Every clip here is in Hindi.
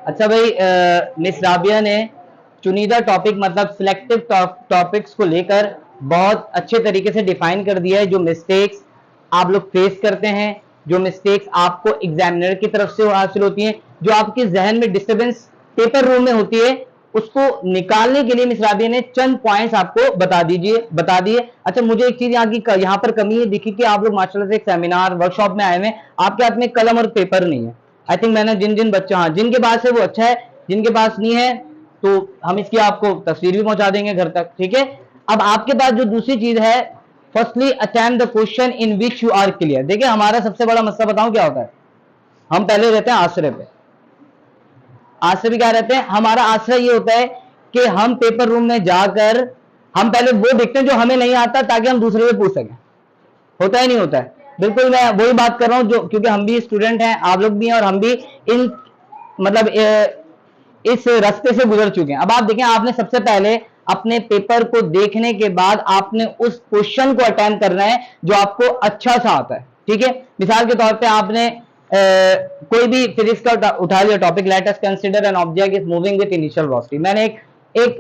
अच्छा भाई, मिस राबिया ने चुनिंदा टॉपिक मतलब सिलेक्टिव टॉपिक्स को लेकर बहुत अच्छे तरीके से डिफाइन कर दिया है। जो मिस्टेक्स आप लोग फेस करते हैं, जो मिस्टेक्स आपको एग्जामिनर की तरफ से हासिल होती हैं, जो आपके जहन में डिस्टर्बेंस पेपर रूम में होती है, उसको निकालने के लिए मिस राबिया ने चंद पॉइंट्स आपको बता दिए। अच्छा, मुझे एक चीज यहाँ पर कमी है दिखी कि आप लोग माशाल्लाह से एक सेमिनार वर्कशॉप में आए हुए हैं, आपके हाथ में कलम और पेपर नहीं है। आई थिंक मैंने जिन जिन बच्चे, हाँ जिनके पास है वो अच्छा है, जिनके पास नहीं है तो हम इसकी आपको तस्वीर भी पहुंचा देंगे घर तक, ठीक है। अब आपके पास जो दूसरी चीज है, firstly attempt the question in which you are clear. देखिए हमारा सबसे बड़ा मसला बताऊं क्या होता है, हम पहले रहते हैं आश्रय पे। आश्रय भी क्या रहते हैं, हमारा आश्रय ये होता है कि हम पेपर रूम में जाकर हम पहले वो देखते हैं जो हमें नहीं आता, ताकि हम दूसरे से पूछ सकें। होता ही नहीं होता है, बिल्कुल मैं वही बात कर रहा हूं जो, क्योंकि हम भी स्टूडेंट हैं, आप लोग भी हैं, और हम भी इन मतलब इस रास्ते से गुजर चुके हैं। अब आप देखें, आपने सबसे पहले अपने पेपर को देखने के बाद आपने उस क्वेश्चन को अटेम्प्ट करना है जो आपको अच्छा सा आता है, ठीक है। मिसाल के तौर पे आपने कोई भी फिजिक्स का उठा लिया topic, let us consider an object is moving with initial velocity. मैंने एक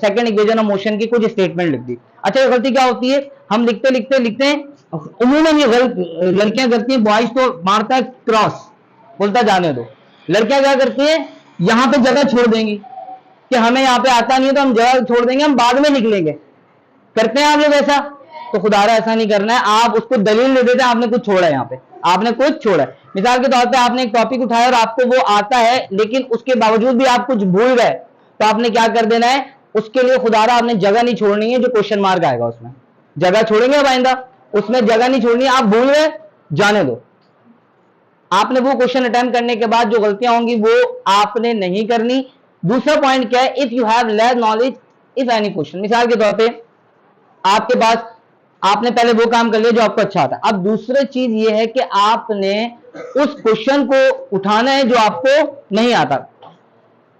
सेकंड इक्वेशन ऑफ मोशन की कुछ स्टेटमेंट लिख दी। अच्छा, ये गलती क्या होती है, हम लिखते लिखते लिखते उम्मीदन ये लड़कियां करती हैं, बॉयज तो मारता है क्रॉस, बोलता जाने दो। लड़कियां क्या करती हैं, यहां पे जगह छोड़ देंगी कि हमें यहाँ पे आता नहीं है तो हम जगह छोड़ देंगे, हम बाद में निकलेंगे। करते हैं आप लोग ऐसा? तो खुदारा ऐसा नहीं करना है, आप उसको दलील दे देते हैं आपने कुछ छोड़ा है, यहाँ पे आपने कुछ छोड़ा है। मिसाल के तौर पे आपने एक टॉपिक उठाया और आपको वो आता है, लेकिन उसके बावजूद भी आप कुछ भूल गए, तो आपने क्या कर देना है, उसके लिए खुदारा आपने जगह नहीं छोड़नी है जो क्वेश्चन मार्क आएगा उसमें। जगह छोड़ेंगे अब आइंदा, उसमें जगह नहीं छोड़नी है। आप भूल गए, जाने दो। आपने वो क्वेश्चन अटेम्प्ट करने के बाद जो गलतियां होंगी वो आपने नहीं करनी। दूसरा पॉइंट क्या है, if you have less knowledge if any question. मिसाल के तौर पे आपके पास, आपने पहले वो काम कर लिया जो आपको अच्छा आता है। अब दूसरी चीज ये है कि आपने उस क्वेश्चन को उठाना है जो आपको नहीं आता।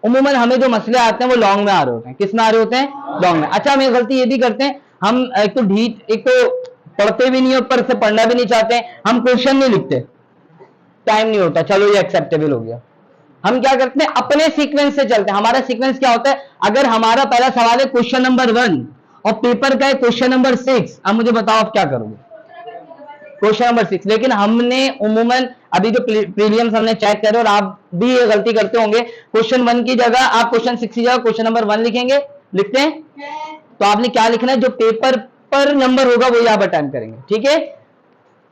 उमूमन हमें जो मसले आते हैं वो लॉन्ग में आ रहे होते हैं। किस में आ रहे होते हैं? लॉन्ग में। अच्छा, हम ये गलती ये भी करते हैं, हम एक तो पढ़ते भी नहीं, ऊपर से पढ़ना भी नहीं चाहते हैं, हम क्वेश्चन नहीं लिखते, टाइम नहीं होता, चलो ये एक्सेप्टेबल हो गया। हम क्या करते हैं, अपने सीक्वेंस से चलते हैं। हमारा सीक्वेंस क्या होता है, अगर हमारा पहला सवाल है क्वेश्चन नंबर 1 और पेपर का है क्वेश्चन नंबर 6, अब मुझे बताओ आप क्या करोगे? Question number 6। लेकिन हमने उमूमन अभी जो प्रीलियम्स हमने चेक करे, और आप भी ये गलती करते होंगे, क्वेश्चन 1 की जगह आप क्वेश्चन 6 की जगह क्वेश्चन नंबर 1 लिखेंगे, लिखते हैं। तो आपने क्या लिखना है, जो पेपर पर नंबर होगा वही आप अटेम्प्ट करेंगे, ठीक है।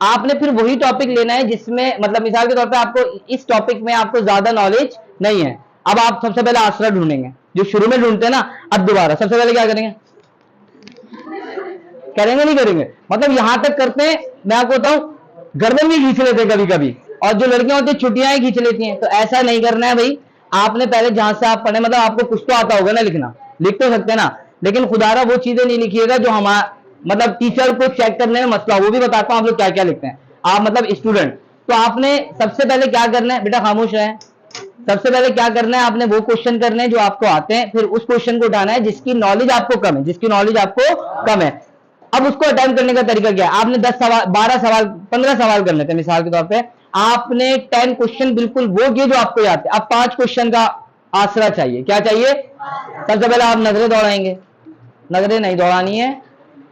आपने फिर वही टॉपिक लेना है जिसमें मतलब मिसाल के तौर पे आपको इस टॉपिक में आपको ज्यादा नॉलेज नहीं है। अब आप सबसे पहले आसरा ढूंढेंगे, जो शुरू में ढूंढते हैं ना, अब दोबारा सबसे पहले क्या करेंगे, करेंगे नहीं करेंगे, मतलब यहां तक करते हैं, मैं आपको बताऊं, गर्दन भी खींच लेते हैं कभी कभी, और जो लड़कियां होती है छुट्टियां खींच लेती हैं। तो ऐसा नहीं करना है भाई, आपने पहले जहां से आप पढ़े, मतलब आपको कुछ तो आता होगा ना लिखना, लिख तो सकते हैं ना, लेकिन खुदारा वो चीजें नहीं लिखिएगा जो हमारा मतलब टीचर को चेक करने में मसला। वो भी बताता हूं आप लोग क्या क्या लिखते हैं, आप मतलब स्टूडेंट। तो आपने सबसे पहले क्या करना है, बेटा खामोश रहे, सबसे पहले क्या करना है, आपने वो क्वेश्चन करने हैं जो आपको आते हैं, फिर उस क्वेश्चन को उठाना है जिसकी नॉलेज आपको कम है, जिसकी नॉलेज आपको कम है। अब उसको अटेम्प्ट करने का तरीका क्या है, आपने 10 सवाल, 12 सवाल, 15 सवाल कर लेते हैं मिसाल के तौर पे, आपने 10 क्वेश्चन बिल्कुल वो किए जो आपको याद है। अब 5 क्वेश्चन का आसरा चाहिए, क्या चाहिए? सबसे पहले आप नजरें दौड़ाएंगे, नजरें नहीं दौड़ानी है,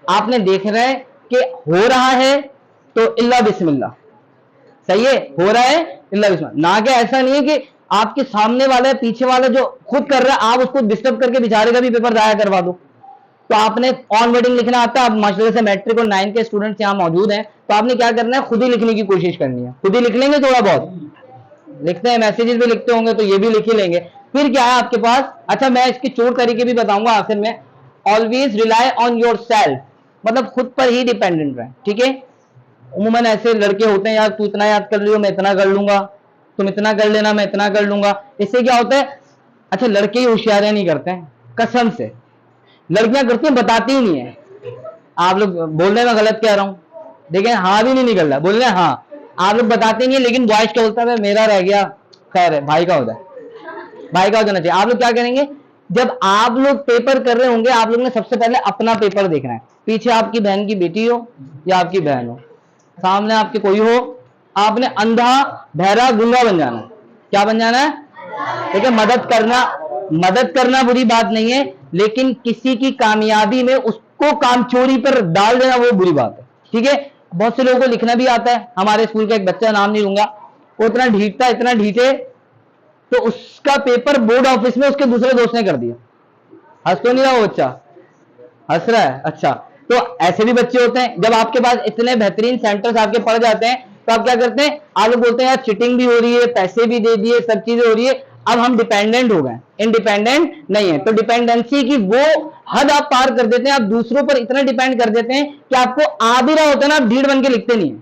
आपने देखना है कि हो रहा है तो इल्ला बिस्मिल्लाह, सही है, हो रहा है इल्ला बिस्मिल्लाह, ना कि ऐसा नहीं है कि आपके सामने वाला पीछे वाला जो खुद कर रहा है आप उसको डिस्टर्ब करके बेचारे का भी पेपर जाया करवा दो। तो आपने ऑन वर्डिंग लिखना आता है, आप माशाल्लाह से मैट्रिक और 9 के स्टूडेंट्स यहाँ मौजूद हैं, तो आपने क्या करना है, खुद ही लिखने की कोशिश करनी है। खुद ही लिख लेंगे, थोड़ा बहुत लिखते हैं, मैसेजेस भी लिखते होंगे तो ये भी लिख ही लेंगे। फिर क्या है आपके पास, अच्छा मैं इसके 4 तरीके भी बताऊंगा आखिर में। Always rely on your self, मतलब खुद पर ही डिपेंडेंट रहे, ठीक है। उमूमन ऐसे लड़के होते हैं, यार तू इतना याद कर लियो मैं इतना कर लूंगा, तुम इतना कर लेना मैं इतना कर लूंगा। इससे क्या होता है, अच्छा लड़के ही होशियारियां नहीं करते हैं, कसम से लड़कियां करती हैं, बताती ही नहीं है। आप लोग बोलने में गलत कह रहा हूं, देखें हाँ भी नहीं निकल रहा, बोल रहे हाँ, आप लोग बताते नहीं है, लेकिन बॉयज क्या बोलता है, मेरा रह गया, खैर है, भाई का होता है, भाई का होना चाहिए। आप लोग क्या करेंगे, जब आप लोग पेपर कर रहे होंगे, आप लोग ने सबसे पहले अपना पेपर देखना है। पीछे आपकी बहन की बेटी हो या आपकी बहन हो, सामने आपके कोई हो, आपने अंधा बहरा गूंगा बन जाना है। क्या बन जाना है? ठीक है, मदद करना बुरी बात नहीं है, लेकिन किसी की कामयाबी में उसको कामचोरी पर डाल देना वो बुरी बात है। ठीक है, बहुत से लोगों को लिखना भी आता है। हमारे स्कूल का एक बच्चा, नाम नहीं लूंगा, वो इतना ढीठ था, इतना ढीठे, तो उसका पेपर बोर्ड ऑफिस में उसके दूसरे दोस्त ने कर दिया। हंस तो नहीं रहा वो बच्चा? हंस रहा है? अच्छा, तो ऐसे भी बच्चे होते हैं। जब आपके पास इतने बेहतरीन सेंटर्स आपके पड़ जाते हैं तो आप क्या करते हैं? आप लोग बोलते हैं यार चीटिंग भी हो रही है, पैसे भी दे दिए, सब चीजें हो रही है, अब हम डिपेंडेंट हो गए, इंडिपेंडेंट नहीं है। तो डिपेंडेंसी की वो हद आप पार कर देते हैं, आप दूसरों पर इतना डिपेंड कर देते हैं कि आपको आ भी रहा होता है ना, आप ढीठ बन के लिखते नहीं है।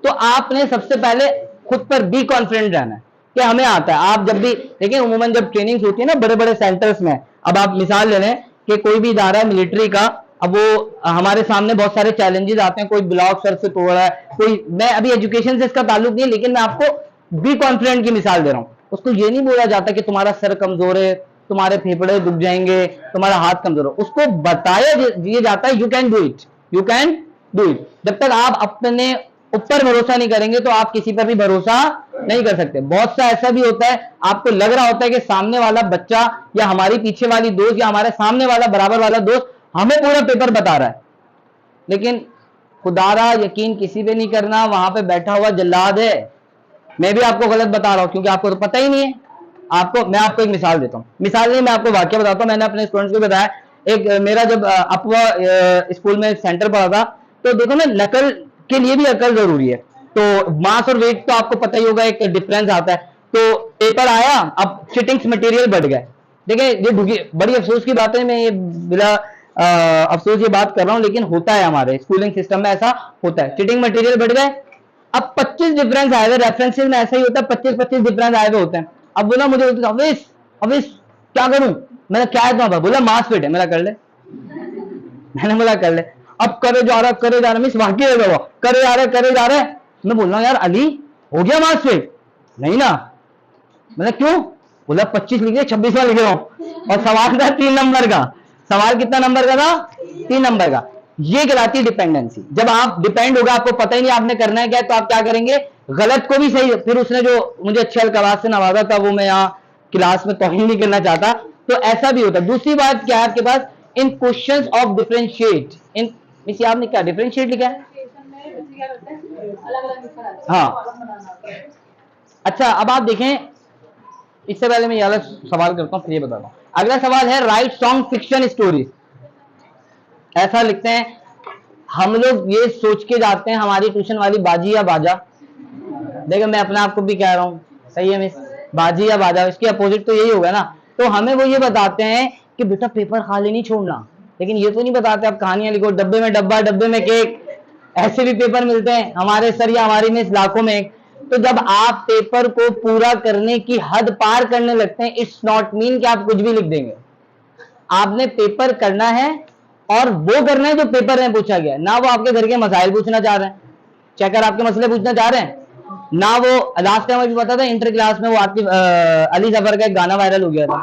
तो आपने सबसे पहले खुद पर बी कॉन्फिडेंट रहना है कि हमें आता है। आप जब भी देखिए, उमूमन जब ट्रेनिंग्स होती है ना बड़े बड़े सेंटर्स में, अब आप मिसाल ले लें कि कोई भी इदारा है मिलिट्री का, अब वो हमारे सामने बहुत सारे चैलेंजेस आते हैं, कोई ब्लॉक सर से तोड़ रहा है, कोई, मैं अभी एजुकेशन से इसका ताल्लुक नहीं है, लेकिन मैं आपको बी कॉन्फिडेंट की मिसाल दे रहा हूं। उसको ये नहीं बोला जाता कि तुम्हारा सर कमजोर है, तुम्हारे फेफड़े दुख जाएंगे, तुम्हारा हाथ कमजोर है, उसको बताया ये जाता है you can do it, you can do it. जब तक आप अपने ऊपर भरोसा नहीं करेंगे तो आप किसी पर भी भरोसा नहीं कर सकते। बहुत सा ऐसा भी होता है, आपको लग रहा होता है कि सामने वाला बच्चा या हमारी पीछे वाली दोस्त या हमारे सामने वाला बराबर वाला दोस्त हमें पूरा पेपर बता रहा है, लेकिन खुदारा यकीन किसी पे नहीं करना, वहां पे बैठा हुआ जल्लाद है। मैं भी आपको गलत बता रहा हूं क्योंकि आपको तो पता ही नहीं है। मैं आपको एक मिसाल देता हूं, मिसाल नहीं, मैं आपको वाक्य बताता हूं। मैंने अपने स्टूडेंट्स को बताया, एक मेरा जब अपवा स्कूल में सेंटर पड़ा था, तो देखो ना, नकल के लिए भी अकल जरूरी है। तो मास और वेट तो आपको पता ही होगा, एक डिफरेंस आता है। तो पेपर आया, अब चिटिंग्स मटेरियल बढ़ गए। देखिए, ये बड़ी अफसोस की बात है, मैं ये बिला अफसोस ये बात कर रहा हूं, लेकिन होता है हमारे स्कूलिंग सिस्टम में, ऐसा होता है। चिटिंग मटेरियल बढ़ गए, अब 25 डिफरेंस आए हुए, रेफरेंसेस में ऐसा ही होता है, 25-25 डिफरेंस आए हुए होते हैं। अब बोला मुझे, अवेश अवेश क्या करूं? मैंने क्या है तुम्हारा? बोला मास फिट है। मेरा कर ले। मैंने बोला कर ले। अब करे जा रहा मिस, वाकई है वो, करे जा रहे। मैं बोल रहा हूँ यार अली, हो गया मास फिट? नहीं ना। मैंने क्यों? बोला 25 लिखे, 26वां लिख रहा हूं, और सवाल था 3 नंबर का। सवाल कितना नंबर का था? 3 नंबर का। ये कहलाती है डिपेंडेंसी। जब आप डिपेंड होगा, आपको पता ही नहीं आपने करना है क्या, तो आप क्या करेंगे? गलत को भी सही। फिर उसने जो मुझे अच्छे अलकवास से नवाजा था, वो मैं यहाँ क्लास में तौहीन नहीं करना चाहता, तो ऐसा भी होता है। दूसरी बात क्या है आपके पास? In questions of differentiate, in मिस आपने क्या डिफरेंशिएट लिखा है? हाँ, अच्छा, अब आप देखें, इससे पहले मैं ये वाला सवाल करता हूं, फिर ये बताता हूं। अगला सवाल है राइट सॉन्ग फिक्शन स्टोरीज। ऐसा लिखते हैं, हम लोग ये सोच के जाते हैं हमारी ट्यूशन वाली बाजी या बाजा। देखो, मैं अपने आप को भी कह रहा हूँ, सही है मिस, बाजी या बाजा, इसके अपोजिट तो यही होगा ना। तो हमें वो ये बताते हैं कि बेटा पेपर खाली नहीं छोड़ना, लेकिन ये तो नहीं बताते आप कहानियां लिखो, डब्बे में डब्बा, डब्बे में केक। ऐसे भी पेपर मिलते हैं हमारे सर या हमारी मिस लाखों में एक। तो जब आप पेपर को पूरा करने की हद पार करने लगते हैं, इट्स नॉट मीन कि आप कुछ भी लिख देंगे। आपने पेपर करना है, और वो करना है जो पेपर में पूछा गया, ना वो आपके घर के मसाइल पूछना चाह रहे हैं, चेकर आपके मसले पूछना चाह रहे हैं, ना वो लास्ट टाइम अभी पता था इंटर क्लास में वो आपकी अली जफर का एक गाना वायरल हो गया था,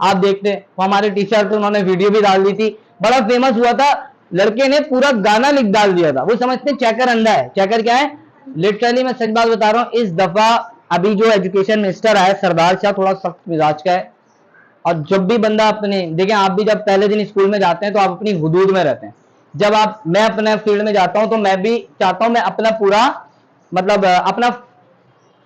आप देखते, वो हमारे टीचर थे, उन्होंने वीडियो भी डाल दी थी, बड़ा फेमस हुआ था। लड़के ने पूरा गाना लिख डाल दिया था। वो समझते चेकर अंधा है। चेकर क्या है? लिटरली मैं सच बात बता रहा हूँ, इस दफा अभी जो एजुकेशन मिनिस्टर आया सरदार शाह, थोड़ा सख्त मिजाज का है। और जब भी बंदा अपने, देखें आप भी जब पहले दिन स्कूल में जाते हैं तो आप अपनी हुदूद में रहते हैं। जब मैं अपने फील्ड में जाता हूं तो मैं भी चाहता हूं मैं अपना पूरा, मतलब अपना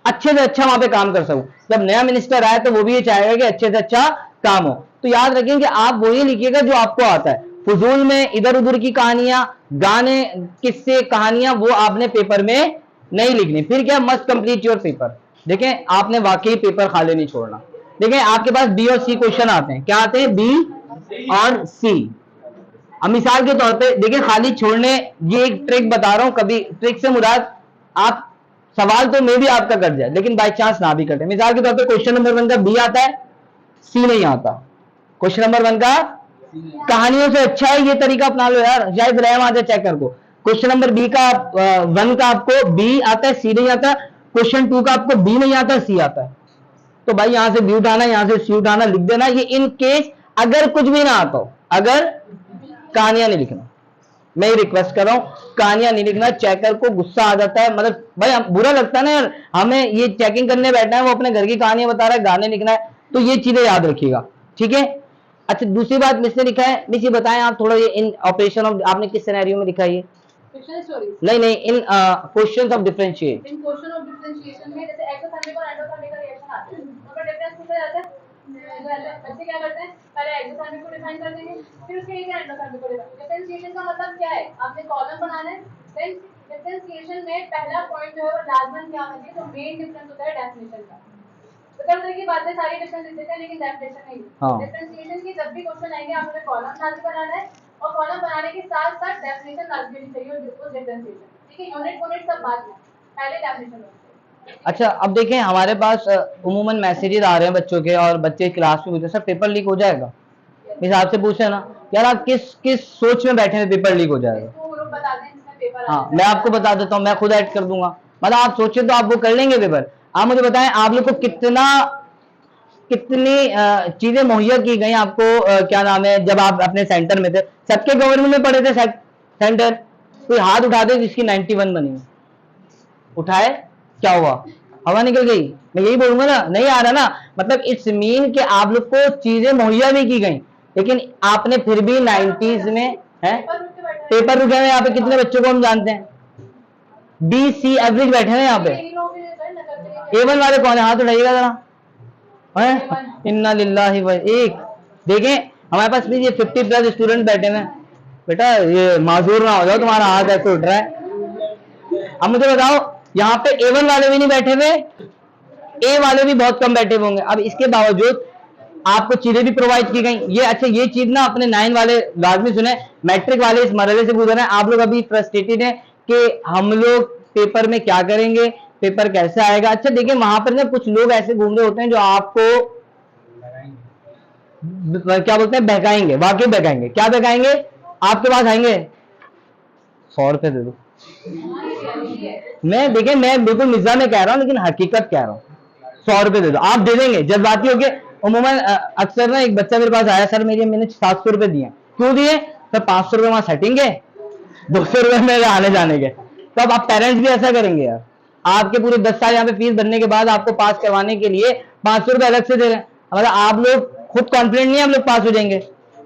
अच्छे से अच्छा वहां पे काम कर सकूं। जब नया मिनिस्टर आए तो वो भी ये चाहेगा कि अच्छे से अच्छा काम हो। तो याद रखें कि आप वही लिखिएगा जो आपको आता है। फजूल में इधर उधर की कहानियां, गाने, किस्से, कहानियां, वो आपने पेपर में नहीं लिखनी। फिर क्या? Must complete your paper. देखें, आपने वाकई पेपर खाली नहीं छोड़ना। देखें, आपके पास बी और सी क्वेश्चन आते हैं। क्या आते हैं? बी और सी। अब मिसाल के तौर पे देखिए, खाली छोड़ने, ये एक ट्रिक बता रहा हूं, कभी ट्रिक से मुराद आप सवाल तो मे भी आपका कट जाए, लेकिन बाई चांस ना भी कटे। मिसाल के तौर पे क्वेश्चन नंबर 1 का बी आता है, सी नहीं आता। क्वेश्चन नंबर 1 का कहानियों से अच्छा है ये तरीका अपना लो यार, शायद रहम आ जाए चेक कर को। क्वेश्चन नंबर बी का 1 का आपको बी आता है, सी नहीं आता। क्वेश्चन 2 का आपको बी नहीं आता, सी आता है। तो भाई यहां से बी उठाना, यहां से सी उठाना, लिख देना। ये इन केस अगर कुछ भी ना आता हो, अगर कहानियां नहीं लिखना, मैं रिक्वेस्ट कर रहा हूँ, कहानियां नहीं लिखना। चेकर को गुस्सा आ जाता है, मतलब भाई बुरा लगता है ना यार, हमें ये चेकिंग करने बैठा है, वो अपने घर की कहानियां बता रहा है, गाने लिखना है, तो ये चीजें याद रखिएगा, ठीक है। अच्छा, दूसरी बात मिस ने लिखा है, मिस ये बताएं आप थोड़ा, ये इन ऑपरेशन ऑफ आपने किस सिनेरियो में लिखा है ये? Fictional stories. नहीं नहीं, in questions of differentiate. In question of differentiation में जैसे एक्सोथर्मिक और एंडोथर्मिक का रिएक्शन आता है, उनका डिफरेंस पूछा जाता है। बच्चे क्या करते हैं, पहले एक्सोथर्मिक को डिफाइन कर देंगे, फिर उसके नीचे एंडोथर्मिक को डिफाइन। डिफरेंशिएशन का मतलब क्या है, आपने कॉलम बनाना है, देन डिफरेंशिएशन में पहला पॉइंट जो है वो लाजमन क्या होना चाहिए, तो मेन डिफरेंस होता है डेफिनेशन का। तो कई तरह की बातें सारी डिफरेंस लिख देते हैं लेकिन डेफिनेशन नहीं। डिफरेंशिएशन की जब भी क्वेश्चन आएंगे आपको कॉलम लाजमी बनाना है, और कॉलम बनाने के साथ साथ डेफिनेशन लाजमी होनी चाहिए उस डिफरेंशिएशन, ठीक है। यूनिट सब बाद में, पहले डेफिनेशन होनी चाहिए। अच्छा, अब देखें हमारे पास उमूमन मैसेजेस आ रहे हैं बच्चों के, और बच्चे क्लास में पूछते हैं सर पेपर लीक हो जाएगा, इस आपसे पूछे ना यार आप किस किस सोच में बैठे हैं पेपर लीक हो जाएगा। ग्रुप बता दें जिसमें पेपर हाँ, मैं आपको बता देता हूँ, मैं खुद ऐड कर दूंगा, मतलब आप सोचे तो आप वो कर लेंगे पेपर। आप मुझे बताएं आप लोग को कितनी चीजें मुहैया की गई आपको, क्या नाम है, जब आप अपने सेंटर में थे, सबके गवर्नमेंट में पढ़े थे सेंटर, कोई हाथ उठा दे जिसकी 91 बनी, उठाए, क्या हुआ, हवा निकल गई, मैं यही बोलूंगा ना, नहीं आ रहा ना, मतलब इट्स मीन कि आप लोग को चीजें मुहैया भी की गई, लेकिन आपने फिर भी 90s में है पेपर रुके हुए। यहाँ पे कितने बच्चों को हम जानते हैं BC एवरेज बैठे हैं यहाँ पे। A1 वाले कौन है, हाथ उठाइएगा जरा, इन्ना लिल्लाहि व एक। देखें हमारे पास भी ये 50+ स्टूडेंट बैठे हैं, बेटा ये माजूर ना हो जाओ, तुम्हारा हाथ ऐसे उठ रहा है। अब मुझे बताओ यहाँ पे A1 वाले भी नहीं बैठे हुए, A वाले भी बहुत कम बैठे होंगे, अब इसके बावजूद आपको चीजें भी प्रोवाइड की गई। ये अच्छा, ये चीज ना अपने 9 वाले लाजमी सुने, मैट्रिक वाले इस मरहले से गुजर रहे हैं, आप लोग अभी फ्रस्ट्रेटेड हैं कि हम लोग पेपर में क्या करेंगे, पेपर कैसे आएगा। अच्छा देखिए, वहां पर ना कुछ लोग ऐसे घूम रहे होते हैं जो आपको क्या बोलते हैं, बहकाएंगे, वाकई बहकाएंगे। क्या बहकाएंगे, आपके पास आएंगे 100 रुपए दे दो, मैं देखिए मैं बिल्कुल मिजा में कह रहा हूं लेकिन हकीकत कह रहा हूं, 100 रुपए दे दो, आप दे देंगे जज्बाती होके। उमूमन अक्सर ना एक बच्चा मेरे पास आया, सर मैंने 700 रुपए दिए, क्यों दिए सर, 500 रुपए वहां सेटिंग है, 200 रुपए मेरे आने जाने के। तो अब आप पेरेंट्स भी ऐसा करेंगे यार, आपके पूरे 10 साल यहाँ पे फीस भरने के बाद आपको पास करवाने के लिए 500 रुपए अलग से दे रहे हैं, मतलब आप लोग खुद कॉन्फिडेंट नहीं है हम लोग पास हो जाएंगे।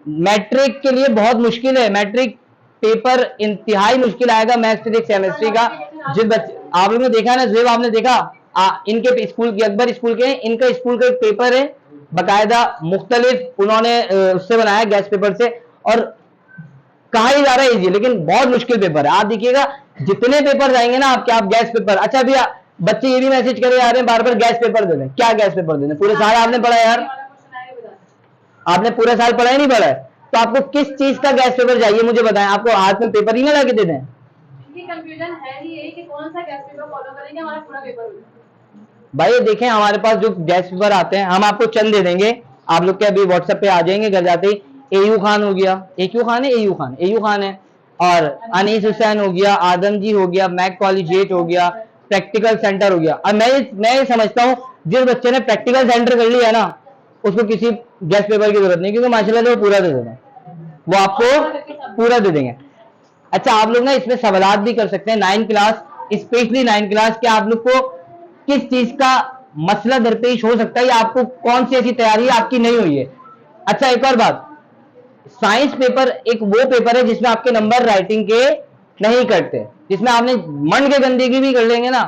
मैट्रिक के लिए बहुत मुश्किल है, मैट्रिक पेपर इंतहाई मुश्किल आएगा, मैथ्स फिजिक्स केमिस्ट्री का। जिस बच्चे आप लोगों ने देखा ना, जेब आपने देखा, इनके स्कूल की अकबर स्कूल के, इनका स्कूल का एक पेपर है बाकायदा मुख्तलिफ उन्होंने उससे बनाया गैस पेपर से, और कहा ही जा रहा है इजी, लेकिन बहुत मुश्किल पेपर है। आप देखिएगा जितने पेपर जाएंगे ना आपके, आप गैस पेपर। अच्छा भैया बच्चे ये भी मैसेज करे जा रहे हैं बार बार गैस पेपर दे दें, क्या गैस पेपर दे दें, पूरे साल आपने पढ़ा यार, आपने पूरे साल पढ़ा ही नहीं पढ़ा है, तो आपको किस चीज का गैस पेपर चाहिए मुझे बताएं, आपको हाथ में पेपर ही ना लाके दे दें। कंफ्यूजन है ही यही कि कौन सा गैस पेपर फॉलो करेंगे, हमारा पूरा पेपर हो जाए। भाई देखें हमारे पास जो गैस पेपर आते हैं हम आपको चंद दे देंगे, आप लोग के अभी व्हाट्सएप पे आ जाएंगे घर जाते ही। एयू खान हो गया, एयू खान है, एयू खान है, और अनीस हुसैन हो गया, आदम जी हो गया, मैक कॉलेजिएट हो गया, प्रैक्टिकल सेंटर हो गया। और मैं ये समझता हूँ जिस बच्चे ने प्रैक्टिकल सेंटर कर लिया ना उसको किसी गैस पेपर की जरूरत नहीं, क्योंकि माशाल्लाह से वो पूरा दे देना, वो आपको पूरा दे देंगे। अच्छा आप लोग ना इसमें सवालात भी कर सकते हैं, 9 क्लास स्पेशली 9 क्लास के, आप लोग को किस चीज का मसला दरपेश हो सकता है, या आपको कौन सी ऐसी तैयारी आपकी नहीं हुई है। अच्छा एक और बात, साइंस पेपर एक वो पेपर है जिसमें आपके नंबर राइटिंग के नहीं कटते, जिसमें आपने मन के गंदगी भी कर लेंगे ना,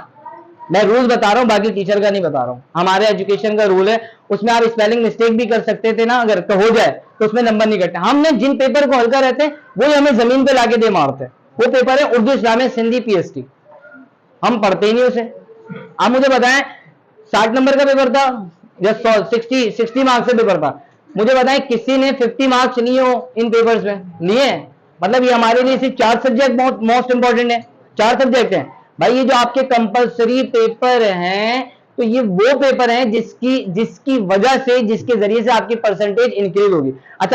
मैं रूल बता रहा हूं बाकी टीचर का नहीं बता रहा हूं, हमारे एजुकेशन का रूल है, उसमें आप स्पेलिंग मिस्टेक भी कर सकते थे ना, अगर तो हो जाए तो उसमें नंबर नहीं कटते। हमने जिन पेपर को हल्का रहते हैं वही हमें जमीन पे लाके दे मारते हैं, वो पेपर है उर्दू इस्लामिक सिंधी PST, हम पढ़ते ही नहीं उसे। आप मुझे बताएं 60 नंबर का पेपर था या 60 मार्क्स से पेपर था, मुझे बताएं किसी ने 50 मार्क्स लिए हो इन पेपर्स में, लिए? मतलब ये हमारे लिए सिर्फ 4 सब्जेक्ट मोस्ट इंपॉर्टेंट है, 4 सब्जेक्ट हैं भाई, ये जो आपके कंपलसरी पेपर हैं, तो ये वो पेपर हैं जिसकी वजह से, जिसके जरिए से आपकी परसेंटेज इंक्रीज होगी। अच्छा